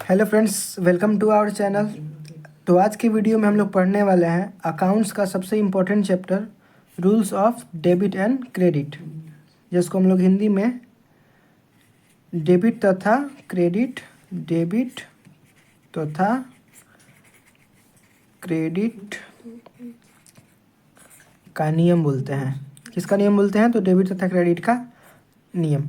Hello friends, welcome to our channel. तो आज की वीडियो में हम लोग पढ़ने वाले हैं अकाउंट्स का सबसे important chapter rules of debit and credit, जिसको हम लोग हिंदी में डेबिट तथा क्रेडिट का नियम बोलते हैं। किसका नियम बोलते हैं? तो डेबिट तथा क्रेडिट का नियम।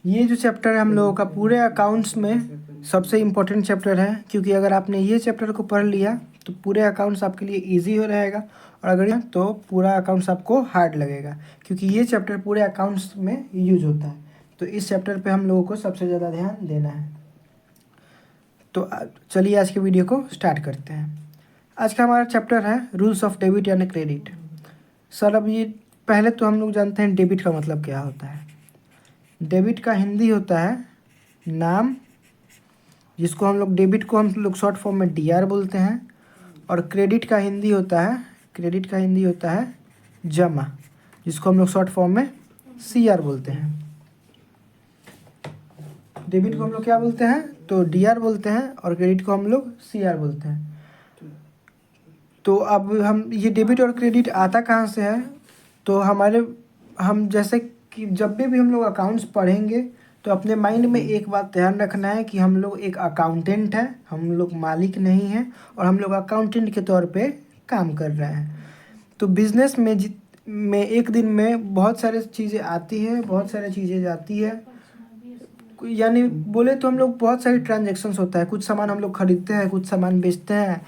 ये जो चैप्टर है हम लोगों का पूरे अकाउंट्स में सबसे इम्पोर्टेंट चैप्टर है, क्योंकि अगर आपने ये चैप्टर को पढ़ लिया तो पूरे अकाउंट्स आपके लिए इजी हो रहेगा, और अगर तो पूरा अकाउंट्स आपको हार्ड लगेगा, क्योंकि ये चैप्टर पूरे अकाउंट्स में यूज होता है। तो इस चैप्टर पे हम लोगों को सबसे ज़्यादा ध्यान देना है। तो चलिए आज के वीडियो को स्टार्ट करते हैं। आज का हमारा चैप्टर है rules of debit and credit. Sir, अब ये पहले तो हम लोग जानते हैं डेबिट का मतलब क्या होता है। डेबिट का हिंदी होता है नाम, जिसको हम लोग डेबिट को हम लोग शॉर्ट फॉर्म में डीआर बोलते हैं, और क्रेडिट का हिंदी होता है जमा, जिसको हम लोग शॉर्ट फॉर्म में सीआर बोलते हैं। डेबिट को हम लोग क्या बोलते हैं? तो डीआर बोलते हैं, और क्रेडिट को हम लोग सीआर बोलते हैं। तो अब हम ये डेबिट और क्रेडिट आता कहाँ से है? तो हम जैसे कि जब भी हम लोग अकाउंट्स पढ़ेंगे तो अपने माइंड में एक बात ध्यान रखना है कि हम लोग एक अकाउंटेंट हैं, हम लोग मालिक नहीं हैं, और हम लोग अकाउंटेंट के तौर पे काम कर रहे हैं। तो बिजनेस में एक दिन में बहुत सारी चीज़ें आती है, बहुत सारी चीज़ें जाती है, यानी बोले तो हम लोग बहुत सारी ट्रांजेक्शन्स होता है। कुछ सामान हम लोग खरीदते हैं, कुछ सामान बेचते हैं,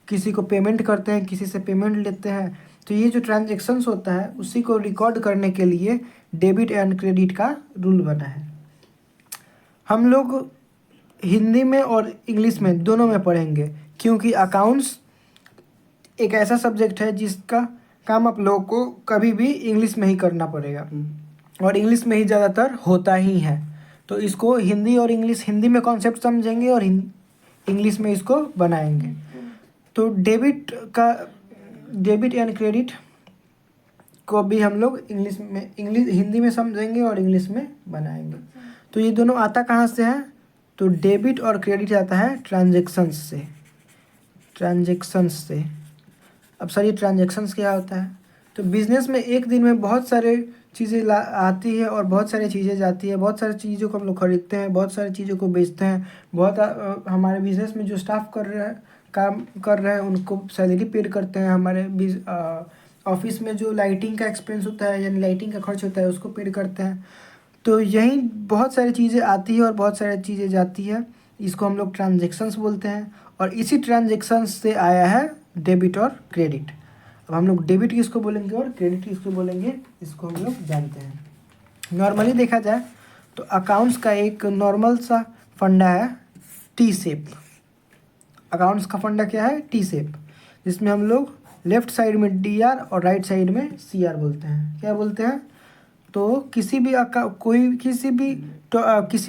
किसी को पेमेंट करते हैं, किसी से पेमेंट लेते हैं। तो ये जो ट्रांजेक्शन्स होता है उसी को रिकॉर्ड करने के लिए डेबिट एंड क्रेडिट का रूल बना है। हम लोग हिंदी में और इंग्लिश में दोनों में पढ़ेंगे, क्योंकि अकाउंट्स एक ऐसा सब्जेक्ट है जिसका काम आप लोगों को कभी भी इंग्लिश में ही करना पड़ेगा, और इंग्लिश में ही ज़्यादातर होता ही है। तो इसको हिंदी और इंग्लिश, हिंदी में कॉन्सेप्ट समझेंगे और इंग्लिश में इसको बनाएंगे। तो डेबिट एंड क्रेडिट को भी हम लोग हिंदी में समझेंगे और इंग्लिश में बनाएंगे। तो ये दोनों आता कहाँ से है? तो डेबिट और क्रेडिट आता है ट्रांजेक्शन्स से। अब सर, ये ट्रांजेक्शन्स क्या होता है? तो बिजनेस में एक दिन में बहुत सारे चीज़ें आती है और बहुत सारी चीज़ें जाती है। बहुत सारी चीज़ों को हम लोग खरीदते हैं, बहुत सारी चीज़ों को बेचते हैं। हमारे बिजनेस में जो स्टाफ काम कर रहे हैं उनको सैलरी पेड करते हैं। हमारे ऑफिस में जो लाइटिंग का एक्सपेंस होता है, यानी लाइटिंग का खर्च होता है, उसको पेड करते हैं। तो यही बहुत सारी चीज़ें आती है और बहुत सारी चीज़ें जाती है। इसको हम लोग ट्रांजेक्शन्स बोलते हैं, और इसी ट्रांजेक्शन्स से आया है डेबिट और क्रेडिट। अब हम लोग डेबिट किसको बोलेंगे और क्रेडिट किसको बोलेंगे, इसको हम लोग जानते हैं। नॉर्मली देखा जाए तो अकाउंट्स का एक नॉर्मल सा फंडा है टी शेप। अकाउंट्स का फंडा क्या है? टी शेप, जिसमें हम लोग लेफ्ट साइड में डीआर और राइट साइड में सीआर बोलते हैं। क्या बोलते हैं? तो किसी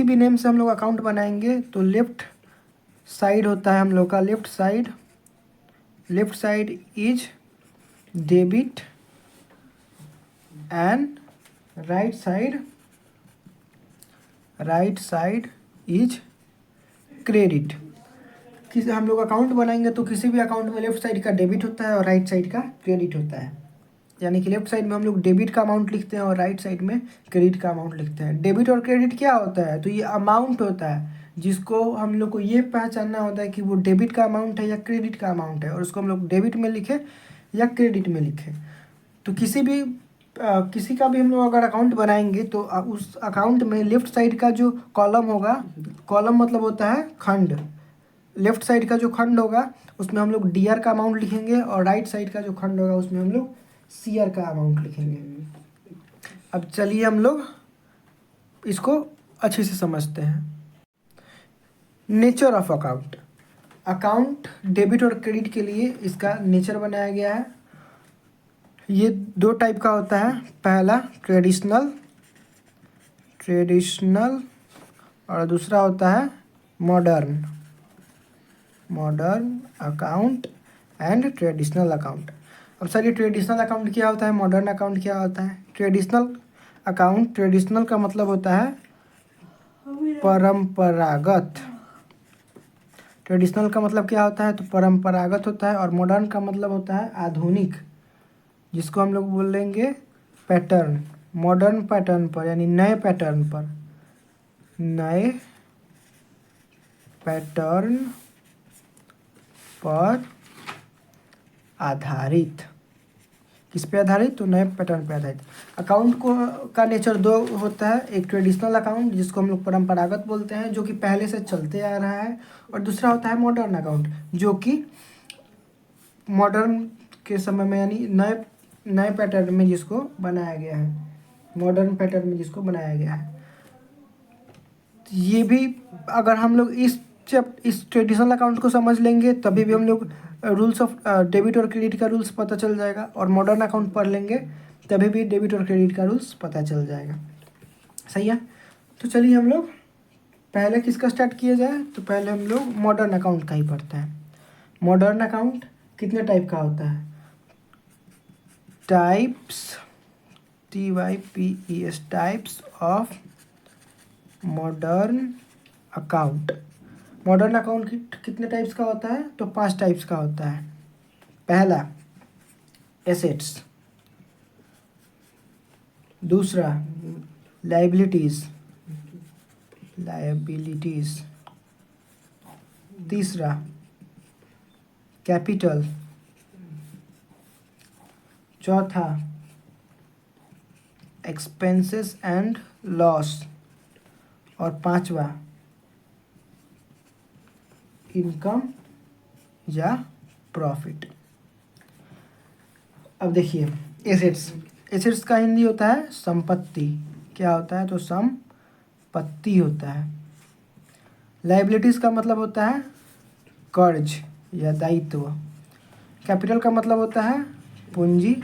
भी नेम से हम लोग अकाउंट बनाएंगे तो लेफ्ट साइड होता है हम लोग का left side is debit and right side is credit. हम लोग अकाउंट बनाएंगे तो किसी भी अकाउंट में लेफ्ट साइड का डेबिट होता है और राइट साइड का क्रेडिट होता है। यानी कि लेफ्ट साइड में हम लोग डेबिट का अमाउंट लिखते हैं और राइट साइड में क्रेडिट का अमाउंट लिखते हैं। डेबिट और क्रेडिट क्या होता है? तो ये अमाउंट होता है जिसको हम लोग को ये पहचानना होता है कि वो डेबिट का अमाउंट है या क्रेडिट का अमाउंट है, और उसको हम लोग डेबिट में लिखें या क्रेडिट में लिखें। तो किसी का भी हम लोग अगर अकाउंट बनाएंगे तो उस अकाउंट में लेफ्ट साइड का जो कॉलम होगा, कॉलम मतलब होता है खंड, लेफ्ट साइड का जो खंड होगा उसमें हम लोग डीआर का अमाउंट लिखेंगे, और राइट साइड का जो खंड होगा उसमें हम लोग सीआर का अमाउंट लिखेंगे। अब चलिए हम लोग इसको अच्छे से समझते हैं। नेचर ऑफ अकाउंट डेबिट और क्रेडिट के लिए इसका नेचर बनाया गया है। ये दो टाइप का होता है। पहला ट्रेडिशनल और दूसरा होता है modern account and traditional account. अब सर, ये ट्रेडिशनल अकाउंट क्या होता है, मॉडर्न अकाउंट क्या होता है? ट्रेडिशनल का मतलब होता है परंपरागत। ट्रेडिशनल का मतलब क्या होता है, तो परंपरागत होता है, और मॉडर्न का मतलब होता है आधुनिक, जिसको हम लोग बोलेंगे पैटर्न। मॉडर्न पैटर्न पर यानी नए पैटर्न पर, नए पैटर्न पर आधारित। किस पे आधारित, तो नए पैटर्न पे आधारित। अकाउंट को का नेचर दो होता है, एक ट्रेडिशनल अकाउंट जिसको हम लोग परंपरागत बोलते हैं, जो कि पहले से चलते आ रहा है, और दूसरा होता है मॉडर्न अकाउंट, जो कि मॉडर्न के समय में यानी नए नए पैटर्न में जिसको बनाया गया है, मॉडर्न पैटर्न में जिसको बनाया गया है। ये भी अगर हम लोग इस ट्रेडिशनल अकाउंट को समझ लेंगे तभी भी हम लोग रूल्स ऑफ डेबिट और क्रेडिट का रूल्स पता चल जाएगा, और मॉडर्न अकाउंट पढ़ लेंगे तभी भी डेबिट और क्रेडिट का रूल्स पता चल जाएगा। सही है। तो चलिए हम लोग पहले किसका स्टार्ट किया जाए, तो पहले हम लोग मॉडर्न अकाउंट का ही पढ़ते हैं। मॉडर्न अकाउंट कितने टाइप का होता है, types, TYPES, types of modern account. Modern account कितने टाइप्स का होता है, तो 5 टाइप्स का होता है। पहला एसेट्स, दूसरा लायबिलिटीज, तीसरा कैपिटल, चौथा एक्सपेंसेस एंड लॉस, और पांचवा इनकम या प्रॉफिट। अब देखिए एसेट्स का हिंदी होता है संपत्ति। क्या होता है, तो संपत्ति होता है। लायबिलिटीज का मतलब होता है कर्ज या दायित्व। कैपिटल का मतलब होता है पूंजी,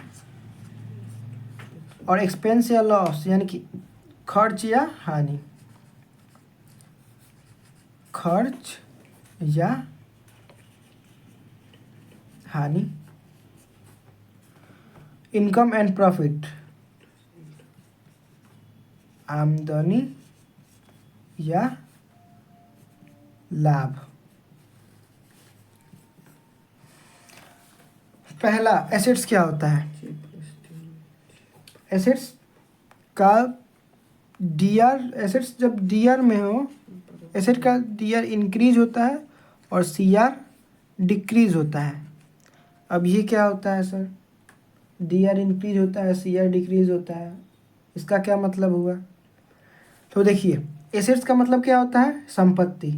और एक्सपेंस या लॉस यानी कि खर्च या हानि, खर्च या हानि। इनकम एंड प्रॉफिट, आमदनी या लाभ। पहला एसेट्स क्या होता है, एसेट्स का डीआर, एसेट्स जब डीआर में हो, एसेट का डीआर इंक्रीज होता है और सीआर डिक्रीज होता है। अब ये क्या होता है सर, डीआर इंक्रीज होता है, सीआर डिक्रीज होता है, इसका क्या मतलब हुआ। तो देखिए एसेट्स का मतलब क्या होता है, संपत्ति।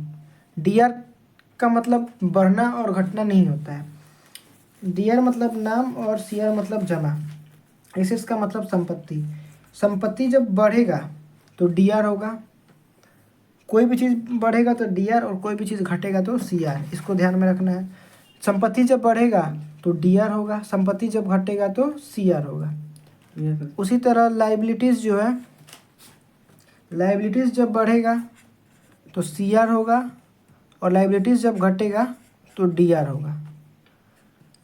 डीआर का मतलब बढ़ना और घटना नहीं होता है। डीआर मतलब नाम और सीआर मतलब जमा। एसेट्स का मतलब संपत्ति। संपत्ति जब बढ़ेगा तो डीआर होगा, कोई भी चीज़ बढ़ेगा तो डीआर, और कोई भी चीज़ घटेगा तो सीआर। इसको ध्यान में रखना है। संपत्ति जब बढ़ेगा तो डीआर होगा, संपत्ति जब घटेगा तो सीआर होगा। उसी तरह लायबिलिटीज़ जो है, लायबिलिटीज़ जब बढ़ेगा तो सीआर होगा, और लायबिलिटीज़ जब घटेगा तो डीआर होगा।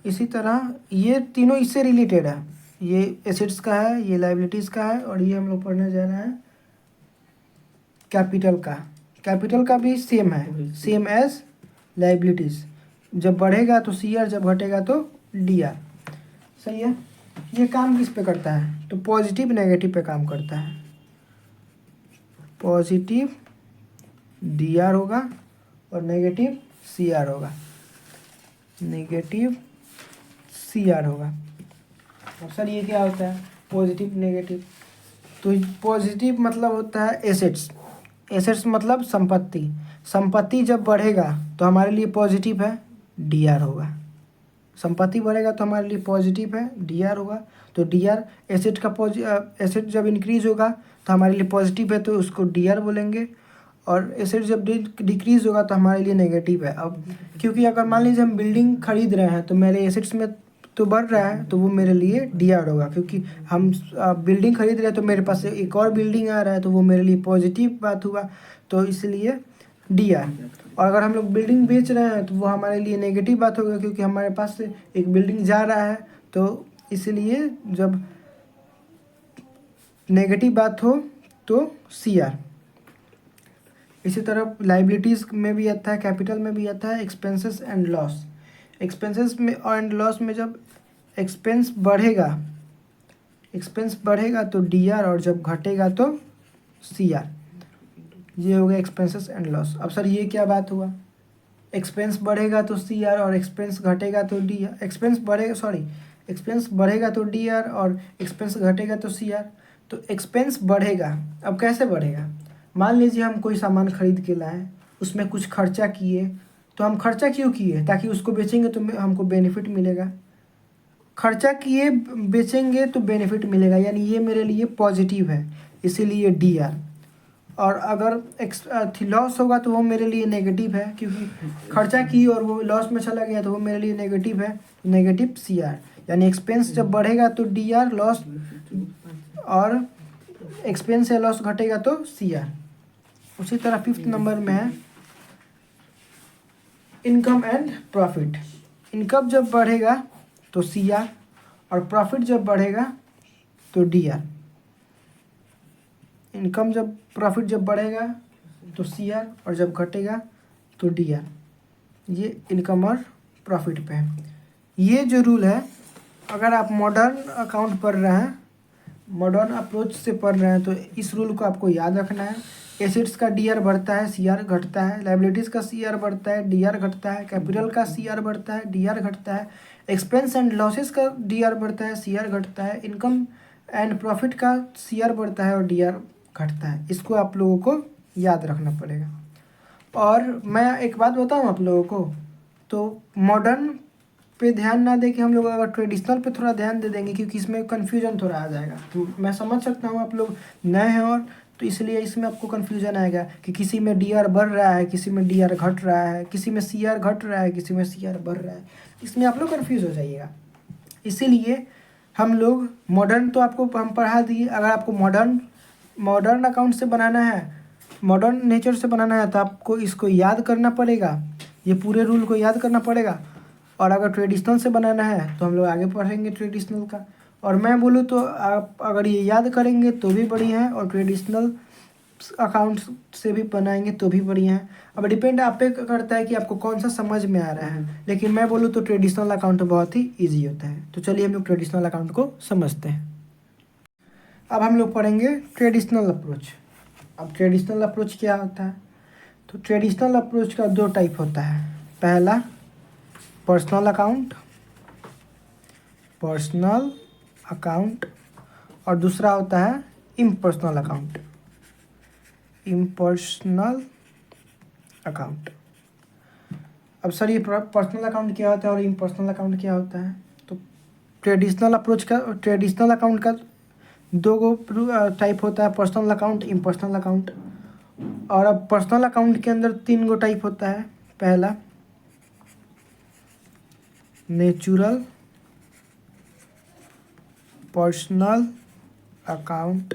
इसी तरह ये तीनों इससे रिलेटेड है। ये एसेट्स का है, ये लायबिलिटीज़ का है, और ये हम लोग पढ़ने जा रहे हैं कैपिटल का। कैपिटल का भी सेम है, सेम एज लायबिलिटीज़। जब बढ़ेगा तो सीआर, जब घटेगा तो डीआर। सही है। ये काम किस पे करता है, तो पॉजिटिव नेगेटिव पे काम करता है। पॉजिटिव डीआर होगा और नेगेटिव सीआर होगा, नेगेटिव सीआर होगा। अब सर ये क्या होता है, पॉजिटिव नेगेटिव। तो पॉजिटिव मतलब होता है एसेट्स। एसेट्स मतलब संपत्ति। संपत्ति जब बढ़ेगा तो हमारे लिए पॉजिटिव है, डीआर होगा। संपत्ति बढ़ेगा तो हमारे लिए पॉजिटिव है, डीआर होगा। तो डीआर एसेट का एसेट जब इंक्रीज होगा तो हमारे लिए पॉजिटिव है, तो उसको डीआर बोलेंगे। और एसेट जब डिक्रीज होगा तो हमारे लिए नेगेटिव है। अब क्योंकि अगर मान लीजिए हम बिल्डिंग खरीद रहे हैं तो मेरे एसेट्स में तो बढ़ रहा है, तो वो मेरे लिए डीआर होगा। क्योंकि हम बिल्डिंग खरीद रहे हैं तो मेरे पास से एक और बिल्डिंग आ रहा है, तो वो मेरे लिए पॉजिटिव बात हुआ, तो इसलिए डीआर। और अगर हम लोग बिल्डिंग बेच रहे हैं तो वो हमारे लिए नेगेटिव बात होगा, क्योंकि हमारे पास से एक बिल्डिंग जा रहा है, तो इसलिए जब नेगेटिव बात हो तो सीआर। इसी तरह लाइबिलिटीज़ में भी आता है, कैपिटल में भी आता है एक्सपेंसेस एंड लॉस। एक्सपेंसेस में एंड लॉस में जब एक्सपेंस बढ़ेगा तो डी आर, और जब घटेगा तो सी आर। ये हो गया एक्सपेंसेस एंड लॉस। अब सर ये क्या बात हुआ, एक्सपेंस बढ़ेगा तो सी आर और एक्सपेंस घटेगा तो डी आर, एक्सपेंस बढ़ेगा तो डी आर और एक्सपेंस घटेगा तो सी आर। तो एक्सपेंस बढ़ेगा, अब कैसे बढ़ेगा, मान लीजिए हम कोई सामान खरीद के लाए, उसमें कुछ खर्चा किए, तो हम खर्चा क्यों किए, ताकि उसको बेचेंगे तो हमको बेनिफिट मिलेगा। खर्चा किए बेचेंगे तो बेनिफिट मिलेगा, यानी ये मेरे लिए पॉजिटिव है, इसीलिए डी आर। और अगर लॉस होगा तो वो मेरे लिए नेगेटिव है, क्योंकि खर्चा की और वो लॉस में चला गया तो वो मेरे लिए नेगेटिव है, नेगेटिव सी आर। यानी एक्सपेंस जब बढ़ेगा तो डी आर लॉस, और एक्सपेंस या लॉस घटेगा तो सी आर। उसी तरह 5th नंबर में है इनकम एंड प्रॉफिट। इनकम जब बढ़ेगा तो सी आर, और प्रॉफिट जब बढ़ेगा तो डी आर। प्रॉफिट जब बढ़ेगा तो सी आर, और जब घटेगा तो डी आर। ये इनकम और प्रॉफिट पे है। ये जो रूल है, अगर आप मॉडर्न अकाउंट पढ़ रहे हैं, मॉडर्न अप्रोच से पढ़ रहे हैं, तो इस रूल को आपको याद रखना है। एसेट्स का डी आर बढ़ता है, सी आर घटता है। लाइबिलिटीज़ का सी आर बढ़ता है, डी आर घटता है। कैपिटल का सी आर बढ़ता है, डी आर घटता है। एक्सपेंस एंड लॉसेस का डी आर बढ़ता है, सी आर घटता है। इनकम एंड प्रॉफिट का सी आर बढ़ता है और डी आर घटता है। इसको आप लोगों को याद रखना पड़ेगा। और मैं एक बात बताऊं आप लोगों को, तो मॉडर्न पे ध्यान ना दे के हम लोग अगर ट्रेडिशनल पे थोड़ा ध्यान दे देंगे, क्योंकि इसमें कन्फ्यूजन थोड़ा आ जाएगा। तो मैं समझ सकता हूँ आप लोग नए हैं, और तो इसलिए इसमें आपको कन्फ्यूजन आएगा कि किसी में डी आर बढ़ रहा है, किसी में डी आर घट रहा है, किसी में सी आर घट रहा है, किसी में सी आर बढ़ रहा है। इसमें आप लोग कन्फ्यूज हो जाइएगा। इसीलिए हम लोग मॉडर्न तो आपको हम पढ़ा दिए। अगर आपको मॉडर्न अकाउंट से बनाना है, मॉडर्न नेचर से बनाना है, तो आपको इसको याद करना पड़ेगा, ये पूरे रूल को याद करना पड़ेगा। और अगर ट्रेडिशनल से बनाना है तो हम लोग आगे पढ़ेंगे ट्रेडिशनल का। और मैं बोलूँ तो आप अगर ये याद करेंगे तो भी बढ़िया है, और ट्रेडिशनल अकाउंट से भी बनाएंगे तो भी बढ़िया है। अब डिपेंड आप पे करता है कि आपको कौन सा समझ में आ रहा है। लेकिन मैं बोलूँ तो ट्रेडिशनल अकाउंट बहुत ही ईजी होता है। तो चलिए हम लोग ट्रेडिशनल अकाउंट को समझते हैं। अब हम लोग पढ़ेंगे ट्रेडिशनल अप्रोच। अब ट्रेडिशनल अप्रोच क्या होता है, तो ट्रेडिशनल अप्रोच का 2 टाइप होता है। पहला पर्सनल अकाउंट, और दूसरा होता है इम्पर्सनल अकाउंट। अब सर ये पर्सनल अकाउंट क्या होता है और इम्पर्सनल अकाउंट क्या होता है, तो ट्रेडिशनल अकाउंट का 2 टाइप होता है, पर्सनल अकाउंट, इम्पर्सनल अकाउंट। और अब पर्सनल अकाउंट के अंदर 3 टाइप होता है। पहला नेचुरल पर्सनल अकाउंट,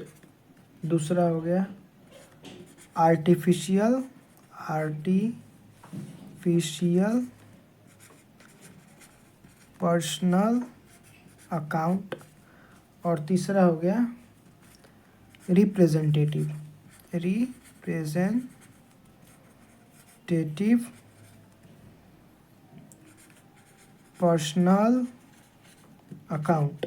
दूसरा हो गया आर्टिफिशियल पर्सनल अकाउंट, और तीसरा हो गया रिप्रेजेंटेटिव पर्सनल अकाउंट।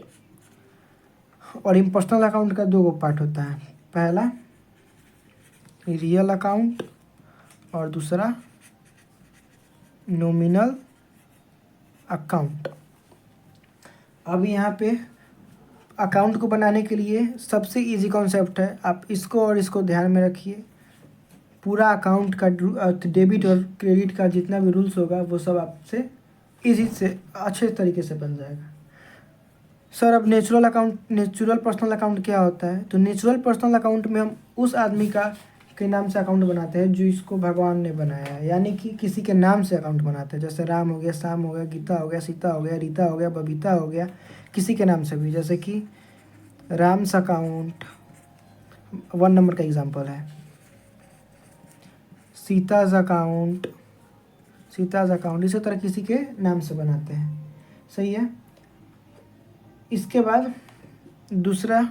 और इम्पर्सनल अकाउंट का 2 पार्ट होता है। पहला रियल अकाउंट और दूसरा नॉमिनल अकाउंट। अब यहाँ पे अकाउंट को बनाने के लिए सबसे इजी कॉन्सेप्ट है, आप इसको और इसको ध्यान में रखिए। पूरा अकाउंट का डेबिट और क्रेडिट का जितना भी रूल्स होगा वो सब आपसे इजी से अच्छे तरीके से बन जाएगा। सर अब नेचुरल पर्सनल अकाउंट क्या होता है, तो नेचुरल पर्सनल अकाउंट में हम उस आदमी के नाम से अकाउंट बनाते हैं जो इसको भगवान ने बनाया है, यानी कि किसी के नाम से अकाउंट बनाते हैं। जैसे राम हो गया, श्याम हो गया, गीता हो गया, सीता हो गया, रीता हो गया, बबीता हो गया, किसी के नाम से भी। जैसे कि राम्स अकाउंट 1 नंबर का एग्जांपल है। सीताज अकाउंट इसी तरह किसी के नाम से बनाते हैं। सही है। इसके बाद दूसरा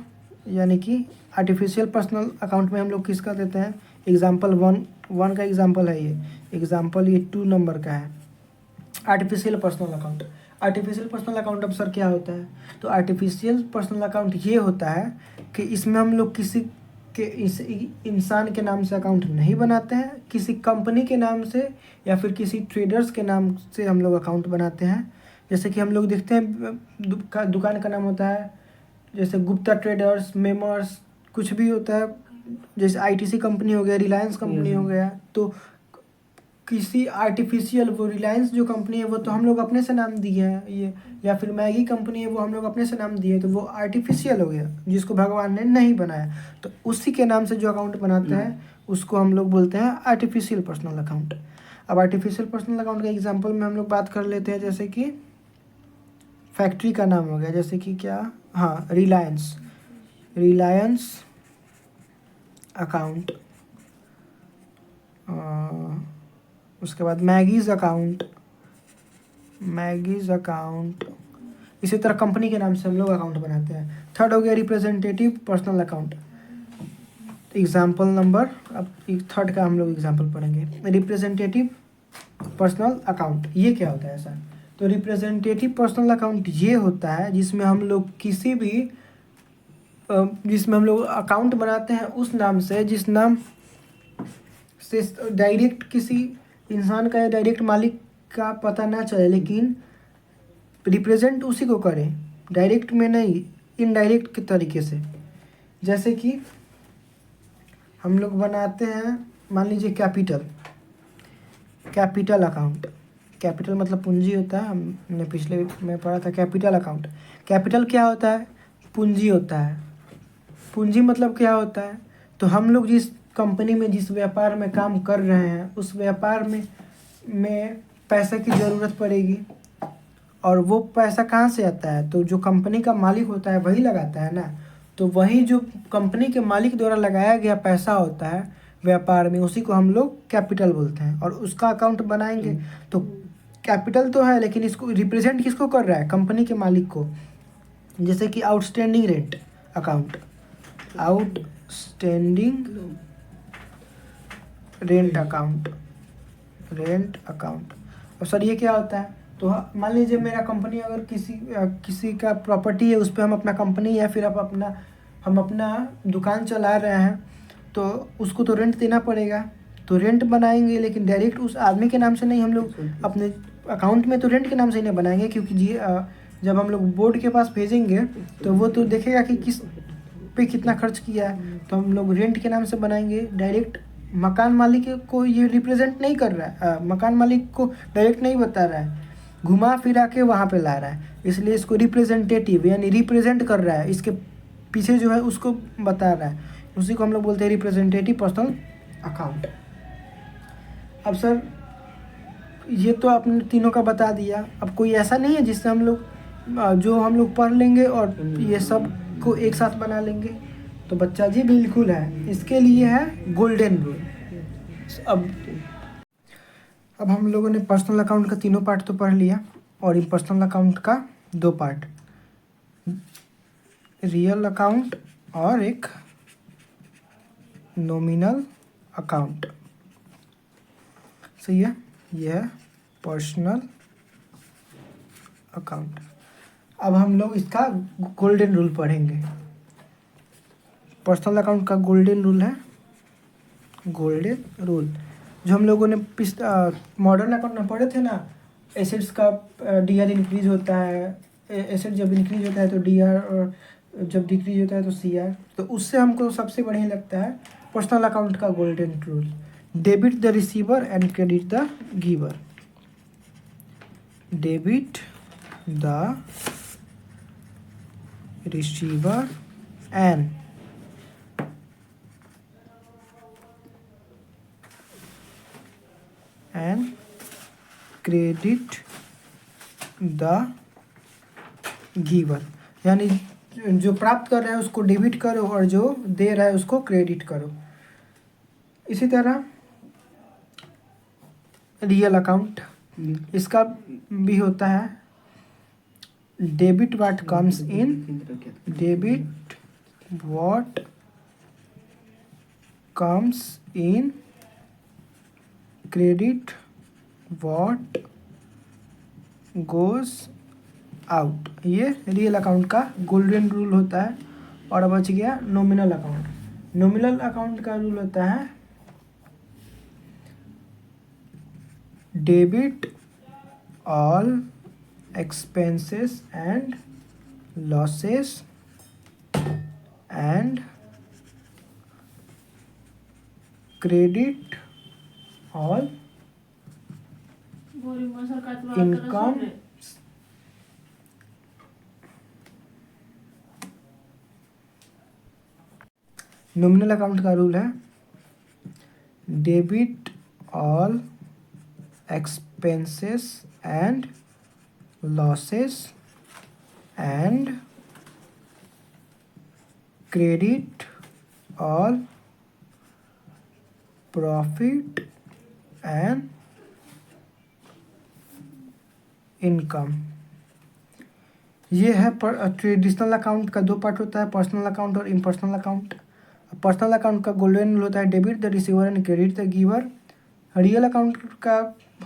यानी कि आर्टिफिशियल पर्सनल अकाउंट में हम लोग किसका देते हैं, एग्जाम्पल 1 का एग्जाम्पल है ये, एग्जाम्पल ये 2 नंबर का है, artificial personal account. Artificial personal account अब सर क्या होता है? तो आर्टिफिशियल पर्सनल अकाउंट ये होता है कि इसमें हम लोग किसी के इस इंसान के नाम से अकाउंट नहीं बनाते हैं, किसी कंपनी के नाम से या फिर किसी ट्रेडर्स के नाम से हम लोग अकाउंट बनाते हैं। जैसे कि हम लोग देखते हैं दुकान का नाम होता है जैसे गुप्ता ट्रेडर्स, मेमर्स, कुछ भी होता है, जैसे आईटीसी कंपनी हो गया, रिलायंस कंपनी हो गया। तो किसी आर्टिफिशियल, वो रिलायंस जो कंपनी है वो तो हम लोग अपने से नाम दिए हैं ये, या फिर मैगी कंपनी है वो हम लोग अपने से नाम दिए, तो वो आर्टिफिशियल हो गया जिसको भगवान ने नहीं बनाया। तो उसी के नाम से जो अकाउंट बनाते हैं उसको हम लोग बोलते हैं आर्टिफिशियल पर्सनल अकाउंट। अब आर्टिफिशियल पर्सनल अकाउंट का एग्जाम्पल में हम लोग बात कर लेते हैं, जैसे कि फैक्ट्री का नाम हो गया, जैसे कि क्या, हाँ, रिलायंस अकाउंट, उसके बाद मैगीज़ अकाउंट। इसी तरह कंपनी के नाम से हम लोग अकाउंट बनाते हैं। थर्ड हो गया representative personal account. Example number, अब थर्ड का हम लोग एग्जाम्पल पढ़ेंगे। रिप्रेजेंटेटिव पर्सनल अकाउंट ये क्या होता है सर? तो रिप्रेजेंटेटिव पर्सनल अकाउंट ये होता है जिसमें हम लोग अकाउंट बनाते हैं उस नाम से जिस नाम से डायरेक्ट किसी इंसान का या डायरेक्ट मालिक का पता ना चले, लेकिन रिप्रेजेंट उसी को करें, डायरेक्ट में नहीं, इनडायरेक्ट के तरीके से। जैसे कि हम लोग बनाते हैं, मान लीजिए कैपिटल अकाउंट। कैपिटल मतलब पूंजी होता है, हमने पिछले में पढ़ा था कैपिटल अकाउंट। कैपिटल क्या होता है? पूंजी होता है। पूंजी मतलब क्या होता है? तो हम लोग जिस कंपनी में, जिस व्यापार में काम कर रहे हैं, उस व्यापार में पैसे की ज़रूरत पड़ेगी, और वो पैसा कहाँ से आता है? तो जो कंपनी का मालिक होता है वही लगाता है ना। तो वही जो कंपनी के मालिक द्वारा लगाया गया पैसा होता है व्यापार में, उसी को हम लोग कैपिटल बोलते हैं, और उसका अकाउंट बनाएंगे। तो कैपिटल तो है, लेकिन इसको रिप्रेजेंट किसको कर रहा है? कंपनी के मालिक को। जैसे कि outstanding rent account, outstanding rent account. और सर ये क्या होता है? तो मान लीजिए मेरा कंपनी, अगर किसी का प्रॉपर्टी है, उस पर हम अपना कंपनी या फिर हम अपना दुकान चला रहे हैं, तो उसको तो रेंट देना पड़ेगा। तो रेंट बनाएंगे, लेकिन डायरेक्ट उस आदमी के नाम से नहीं, हम लोग अपने अकाउंट में तो रेंट के नाम से ही नहीं बनाएंगे, क्योंकि जब हम लोग बोर्ड के पास भेजेंगे तो वो तो देखेगा कि किस पे कितना खर्च किया है। तो हम लोग रेंट के नाम से बनाएंगे, डायरेक्ट मकान मालिक को ये रिप्रेजेंट नहीं कर रहा है, मकान मालिक को डायरेक्ट नहीं बता रहा है, घुमा फिरा के वहाँ पे ला रहा है, इसलिए इसको रिप्रेजेंटेटिव यानी रिप्रेजेंट कर रहा है, इसके पीछे जो है उसको बता रहा है, उसी को हम लोग बोलते हैं रिप्रेजेंटेटिव पर्सनल अकाउंट। अब सर ये तो आपने तीनों का बता दिया, अब कोई ऐसा नहीं है जिससे हम लोग जो हम लोग पढ़ लेंगे और ये सब को एक साथ बना लेंगे? तो बच्चा जी बिल्कुल है, इसके लिए है गोल्डन रूल। अब हम लोगों ने पर्सनल अकाउंट का तीनों पार्ट तो पढ़ लिया, और इन पर्सनल अकाउंट का 2 पार्ट, रियल अकाउंट और एक नॉमिनल अकाउंट। सही है, यह है पर्सनल अकाउंट। अब हम लोग इसका गोल्डन रूल पढ़ेंगे। पर्सनल अकाउंट का गोल्डन रूल है, गोल्डन रूल जो हम लोगों ने मॉडर्न अकाउंट में पढ़े थे ना, एसेट्स का डीआर इंक्रीज होता है, एसेट जब इंक्रीज होता है तो डीआर, और जब डिक्रीज होता है तो सीआर। तो उससे हमको सबसे बढ़िया लगता है पर्सनल अकाउंट का golden rule, debit the receiver and credit the giver. Debit the receiver and credit the giver, यानी जो प्राप्त कर रहा है उसको डेबिट करो और जो दे रहा है उसको क्रेडिट करो। इसी तरह रियल अकाउंट, इसका भी होता है debit what comes in, debit what comes in, credit what goes out. ये रियल अकाउंट का गोल्डन रूल होता है। और बच गया नॉमिनल अकाउंट। नॉमिनल अकाउंट का रूल होता है debit all expenses and losses and credit all income nominal account का रूल है debit all expenses and losses and credit all profit and income. ये है ट्रेडिशनल अकाउंट का दो पार्ट होता है, पर्सनल अकाउंट और इम्पर्सनल अकाउंट। पर्सनल अकाउंट का गोल्डन रूल होता है debit the receiver and credit the giver. Real account का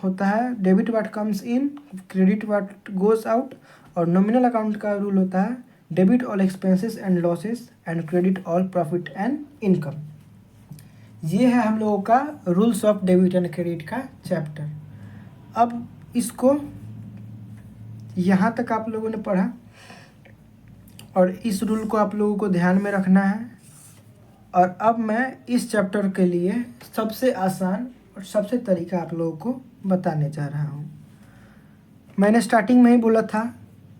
होता है debit what comes in, credit what goes out. और नॉमिनल अकाउंट का रूल होता है debit all expenses and losses and credit all profit and income. ये है हम लोगों का rules of debit and credit का चैप्टर। अब इसको यहाँ तक आप लोगों ने पढ़ा और इस रूल को आप लोगों को ध्यान में रखना है। और अब मैं इस चैप्टर के लिए सबसे आसान और सबसे तरीका आप लोगों को बताने जा रहा हूँ। मैंने स्टार्टिंग में ही बोला था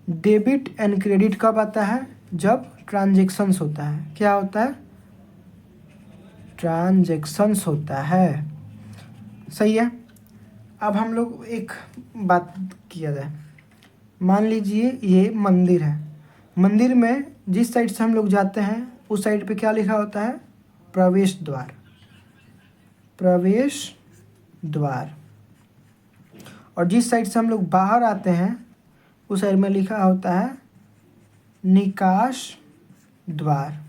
डेबिट एंड क्रेडिट कब आता है, जब ट्रांजैक्शंस होता है। क्या होता है? ट्रांजैक्शंस होता है। सही है। अब हम लोग एक बात किया जाए। मान लीजिए ये मंदिर है। मंदिर में जिस साइड से हम लोग जाते हैं उस साइड पे क्या लिखा होता है? प्रवेश द्वार। प्रवेश द्वार। और जिस साइड से हम लोग बाहर आते हैं उस साइड में लिखा होता है निकास द्वार।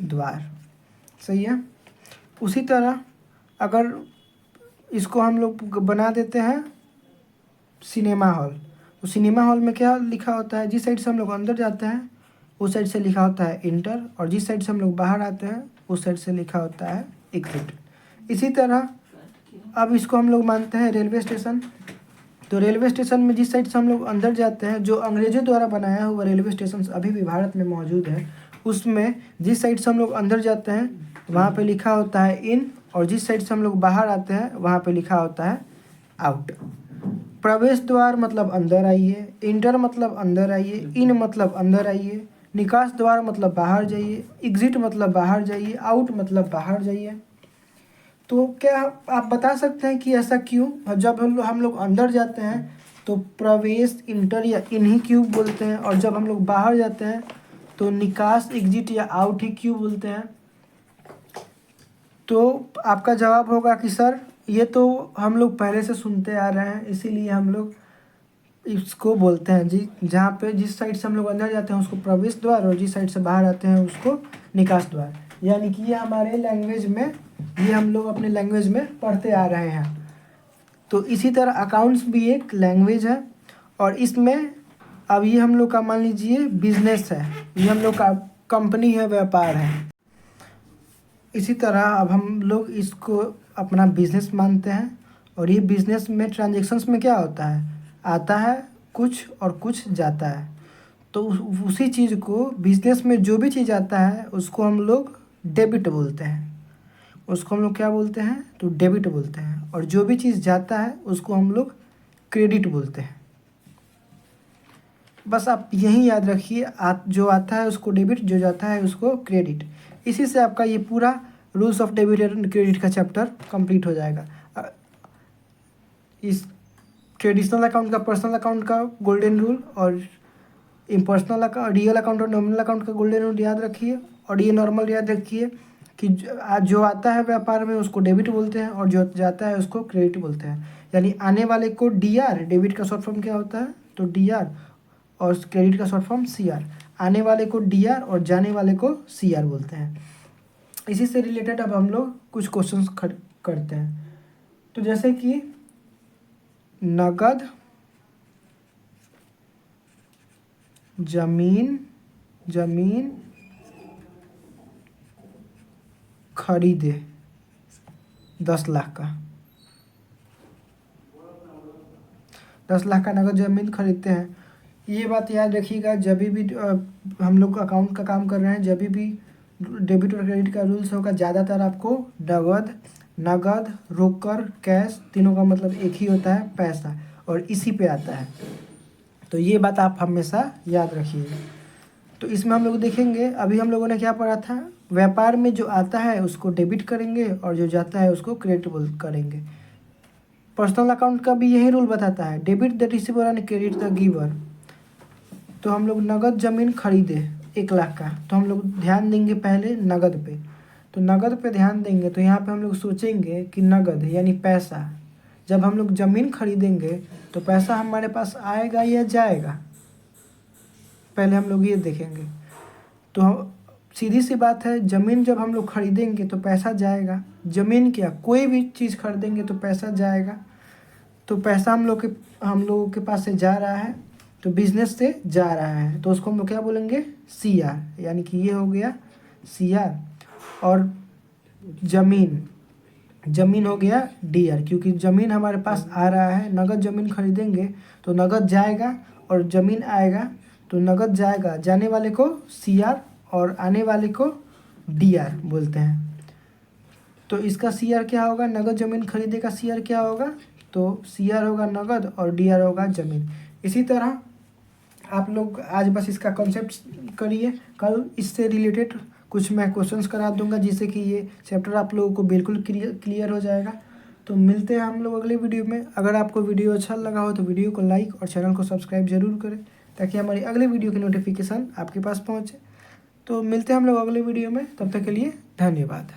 द्वार। सही है। उसी तरह अगर इसको हम लोग बना देते हैं सिनेमा हॉल, तो सिनेमा हॉल में क्या लिखा होता है? जिस साइड से हम लोग अंदर जाते हैं उस साइड से लिखा होता है इंटर, और जिस साइड से हम लोग बाहर आते हैं उस साइड से लिखा होता है एग्जिट। इसी तरह अब इसको हम लोग मानते हैं रेलवे स्टेशन। तो रेलवे स्टेशन में जिस साइड से हम लोग अंदर जाते हैं, जो अंग्रेजों द्वारा बनाया हुआ रेलवे स्टेशन अभी भी भारत में मौजूद है, उसमें जिस साइड से हम लोग अंदर जाते हैं वहाँ पे लिखा होता है इन, और जिस साइड से हम लोग बाहर आते हैं वहाँ पे लिखा होता है आउट। प्रवेश द्वार मतलब अंदर आइए, इंटर मतलब अंदर आइए, इन मतलब अंदर आइए, निकास द्वार मतलब बाहर जाइए, एग्जिट मतलब बाहर जाइए, आउट मतलब बाहर जाइए। तो क्या आप बता सकते हैं कि ऐसा क्यों? जब हम लोग अंदर जाते हैं तो प्रवेश इंटर या इन ही क्यों बोलते हैं, और जब हम लोग बाहर जाते हैं तो निकास एग्जिट या आउट ही क्यों बोलते हैं? तो आपका जवाब होगा कि सर ये तो हम लोग पहले से सुनते आ रहे हैं, इसीलिए हम लोग इसको बोलते हैं जी। जहाँ पे जिस साइड से हम लोग अंदर जाते हैं उसको प्रवेश द्वार, और जिस साइड से बाहर आते हैं उसको निकास द्वार। यानी कि ये हमारे लैंग्वेज में, ये हम लोग अपने लैंग्वेज में पढ़ते आ रहे हैं। तो इसी तरह अकाउंट्स भी एक लैंग्वेज है, और इसमें अब ये हम लोग का मान लीजिए बिजनेस है, ये हम लोग का कंपनी है, व्यापार है। इसी तरह अब हम लोग इसको अपना बिजनेस मानते हैं, और ये बिजनेस में ट्रांजैक्शंस में क्या होता है? आता है कुछ और कुछ जाता है। तो उसी चीज़ को बिजनेस में जो भी चीज़ आता है उसको हम लोग डेबिट बोलते हैं। उसको हम लोग क्या बोलते हैं? तो डेबिट बोलते हैं। और जो भी चीज़ जाता है उसको हम लोग क्रेडिट बोलते हैं। बस आप यही याद रखिए, जो आता है उसको डेबिट, जो जाता है उसको क्रेडिट। इसी से आपका ये पूरा rules of debit and credit का चैप्टर कंप्लीट हो जाएगा। इस ट्रेडिशनल अकाउंट का, पर्सनल अकाउंट का गोल्डन रूल, और इम्पर्सनल अकाउंट, रियल अकाउंट और नॉमिनल अकाउंट का गोल्डन रूल याद रखिए। और ये नॉर्मल याद रखिए कि जो आता है व्यापार में उसको डेबिट बोलते हैं, और जो जाता है उसको क्रेडिट बोलते हैं। यानी आने वाले को डीआर, डेबिट का शॉर्ट फॉर्म क्या होता है? तो डीआर, और क्रेडिट का शॉर्ट फॉर्म सीआर। आने वाले को डीआर और जाने वाले को सीआर बोलते हैं। इसी से रिलेटेड अब हम लोग कुछ क्वेश्चंस करते हैं। तो जैसे कि नगद जमीन खरीदे 10 लाख का, 10 लाख का नगद जमीन खरीदते हैं। ये बात याद रखिएगा, जब भी हम लोग अकाउंट का काम कर रहे हैं, जब भी डेबिट और क्रेडिट का रूल्स होगा, ज़्यादातर आपको नगद रोककर कैश तीनों का मतलब एक ही होता है, पैसा, और इसी पे आता है। तो ये बात आप हमेशा याद रखिएगा। तो इसमें हम लोग देखेंगे, अभी हम लोगों ने क्या पढ़ा था, व्यापार में जो आता है उसको डेबिट करेंगे और जो जाता है उसको क्रेडिट करेंगे। पर्सनल अकाउंट का भी यही रूल बताता है, debit the receiver and credit the giver. तो हम लोग नगद ज़मीन खरीदे 1 लाख का, तो हम लोग ध्यान देंगे पहले नगद पे। तो नगद पे ध्यान देंगे तो यहाँ पे हम लोग सोचेंगे कि नगद यानी पैसा, जब हम लोग ज़मीन खरीदेंगे तो पैसा हमारे पास आएगा या जाएगा, पहले हम लोग ये देखेंगे। तो सीधी सी बात है, ज़मीन जब हम लोग खरीदेंगे तो पैसा जाएगा। ज़मीन क्या, कोई भी चीज़ खरीदेंगे तो पैसा जाएगा। तो पैसा हम लोगों के पास से जा रहा है, तो बिजनेस से जा रहा है, तो उसको हम लोग क्या बोलेंगे, CR, यानी कि ये हो गया CR। और ज़मीन हो गया DR, क्योंकि ज़मीन हमारे पास आ रहा है, नगद ज़मीन खरीदेंगे तो नगद जाएगा और ज़मीन आएगा, तो नगद जाएगा, जाने वाले को CR और आने वाले को DR बोलते हैं। तो इसका CR क्या होगा, नगद ज़मीन खरीदे का CR क्या होगा, तो CR होगा नगद और DR होगा ज़मीन। इसी तरह आप लोग आज बस इसका कॉन्सेप्ट करिए, कल इससे रिलेटेड कुछ मैं क्वेश्चंस करा दूंगा, जिससे कि ये चैप्टर आप लोगों को बिल्कुल क्लियर हो जाएगा। तो मिलते हैं हम लोग अगले वीडियो में। अगर आपको वीडियो अच्छा लगा हो तो वीडियो को लाइक और चैनल को सब्सक्राइब जरूर करें, ताकि हमारी अगले वीडियो की नोटिफिकेशन आपके पास पहुँचे। तो मिलते हैं हम लोग अगले वीडियो में, तब तक के लिए धन्यवाद।